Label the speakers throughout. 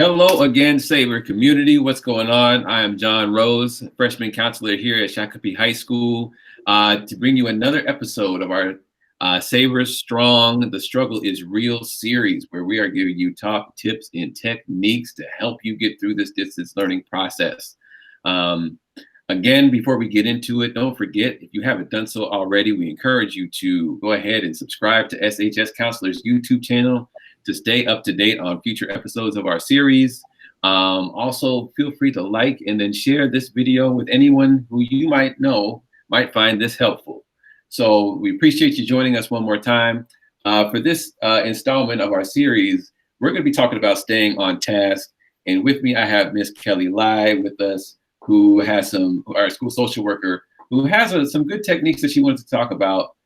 Speaker 1: Hello again, Saber community. What's going on? I am John Rose, freshman counselor here at Shakopee High School, to bring you another episode of our Saber Strong, The Struggle is Real series, where we are giving you top tips and techniques to help you get through this distance learning process. Again, before we get into it, don't forget, if you haven't done so already, we encourage you to go ahead and subscribe to SHS Counselor's YouTube channel to stay up to date on future episodes of our series. Also, feel free to like and then share this video with anyone who you might know might find this helpful. So we appreciate you joining us one more time. For this installment of our series, we're going to be talking about staying on task. And with me, I have Miss Kelly Lai with us, who has our school social worker, who has some good techniques that she wanted to talk about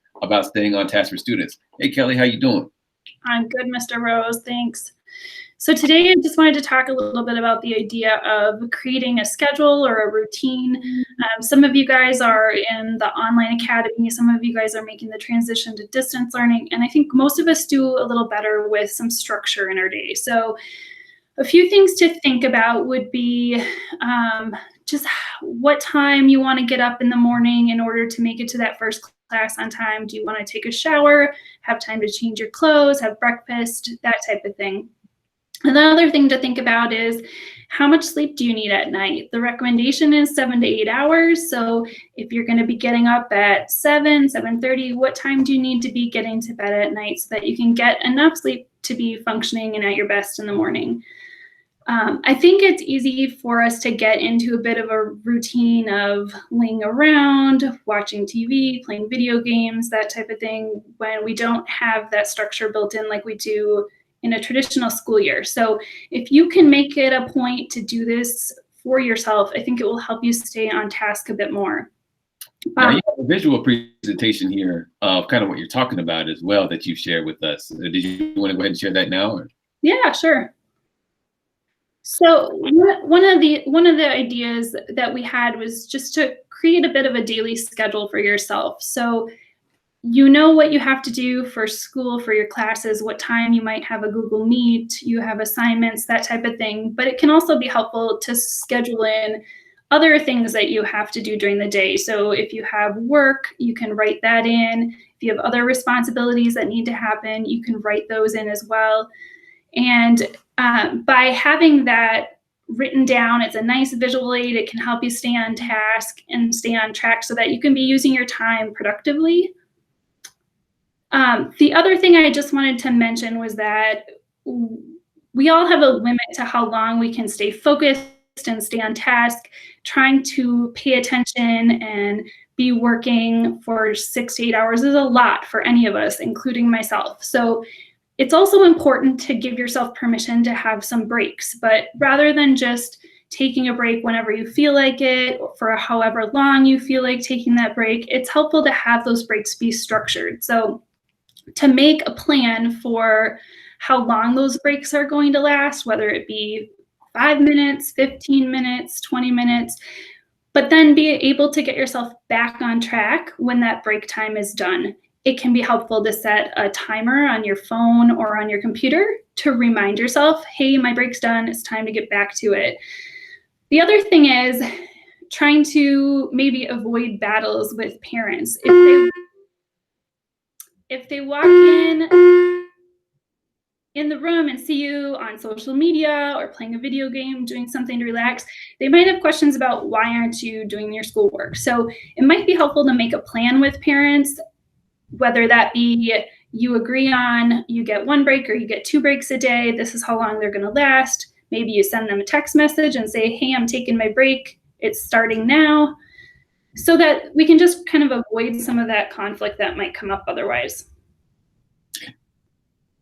Speaker 1: staying on task for students. Hey, Kelly, how you doing?
Speaker 2: I'm good, Mr. Rose, thanks. So today I just wanted to talk a little bit about the idea of creating a schedule or a routine. Some of you guys are in the online academy, some of you guys are making the transition to distance learning, and I think most of us do a little better with some structure in our day. So a few things to think about would be just what time you want to get up in the morning in order to make it to that first class on time. Do you want to take a shower, have time to change your clothes, have breakfast, that type of thing. Another thing to think about is how much sleep do you need at night? The recommendation is 7 to 8 hours. So if you're going to be getting up at 7:30, what time do you need to be getting to bed at night so that you can get enough sleep to be functioning and at your best in the morning? I think it's easy for us to get into a bit of a routine of laying around, watching TV, playing video games, that type of thing, when we don't have that structure built in like we do in a traditional school year. So if you can make it a point to do this for yourself, I think it will help you stay on task a bit more.
Speaker 1: Now, you have a visual presentation here of kind of what you're talking about as well that you've shared with us. Did you want to go ahead and share that now? Or?
Speaker 2: Yeah, sure. So one of the ideas that we had was just to create a bit of a daily schedule for yourself. So you know what you have to do for school, for your classes, what time you might have a Google Meet, you have assignments, that type of thing. But it can also be helpful to schedule in other things that you have to do during the day. So if you have work, you can write that in. If you have other responsibilities that need to happen, you can write those in as well. And by having that written down, it's a nice visual aid. It can help you stay on task and stay on track so that you can be using your time productively. The other thing I just wanted to mention was that we all have a limit to how long we can stay focused and stay on task. Trying to pay attention and be working for 6 to 8 hours is a lot for any of us, including myself. So it's also important to give yourself permission to have some breaks, but rather than just taking a break whenever you feel like it, or for however long you feel like taking that break, it's helpful to have those breaks be structured. So to make a plan for how long those breaks are going to last, whether it be 5 minutes, 15 minutes, 20 minutes, but then be able to get yourself back on track when that break time is done. It can be helpful to set a timer on your phone or on your computer to remind yourself, hey, my break's done, it's time to get back to it. The other thing is trying to maybe avoid battles with parents. If they walk in the room and see you on social media or playing a video game, doing something to relax, they might have questions about why aren't you doing your schoolwork. So it might be helpful to make a plan with parents, whether that be you agree on you get 1 break or you get 2 breaks a day, this is how long they're going to last. Maybe you send them a text message and say, hey, I'm taking my break, it's starting now, so that we can just kind of avoid some of that conflict that might come up otherwise.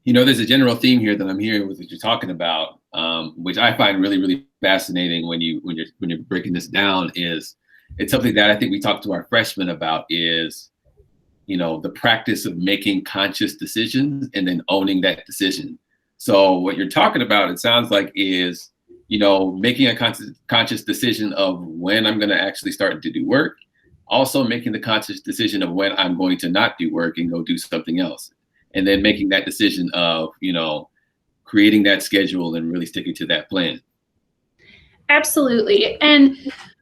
Speaker 1: You know, there's a general theme here that I'm hearing with what you're talking about, which I find really, really fascinating when you're breaking this down. Is it's something that I think we talked to our freshmen about is, you know, the practice of making conscious decisions and then owning that decision. So what you're talking about, it sounds like, is, you know, making a conscious decision of when I'm going to actually start to do work, also making the conscious decision of when I'm going to not do work and go do something else. And then making that decision of, you know, creating that schedule and really sticking to that plan.
Speaker 2: Absolutely. And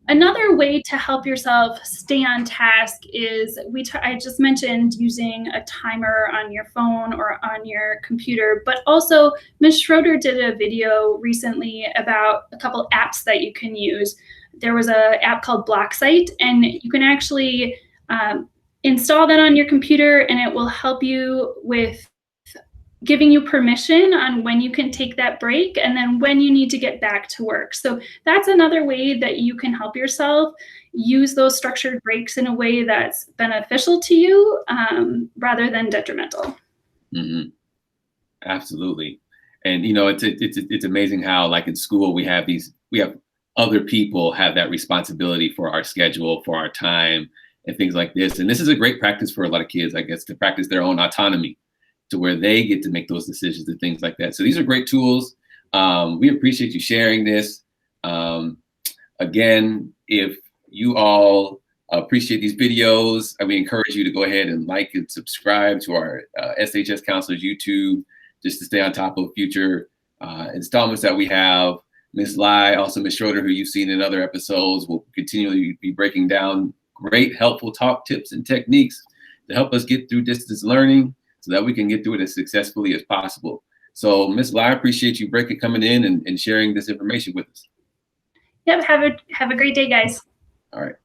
Speaker 2: another way to help yourself stay on task is I just mentioned using a timer on your phone or on your computer, but also Ms. Schroeder did a video recently about a couple apps that you can use. There was an app called BlockSite, and you can actually install that on your computer, and it will help you with giving you permission on when you can take that break and then when you need to get back to work. So that's another way that you can help yourself use those structured breaks in a way that's beneficial to you rather than detrimental.
Speaker 1: Mm-hmm. Absolutely. And it's amazing how, like, in school we have other people have that responsibility for our schedule, for our time, and things like this. And this is a great practice for a lot of kids, I guess, to practice their own autonomy, to where they get to make those decisions and things like that. So these are great tools. We appreciate you sharing this. Again, if you all appreciate these videos, we encourage you to go ahead and like and subscribe to our SHS Counselors YouTube, just to stay on top of future installments that we have. Ms. Lai, also Ms. Schroeder, who you've seen in other episodes, will continually be breaking down great, helpful talk tips and techniques to help us get through distance learning, so that we can get through it as successfully as possible. So, Ms. Lai, I appreciate you coming in and sharing this information with us.
Speaker 2: Yep, have a great day, guys.
Speaker 1: All right.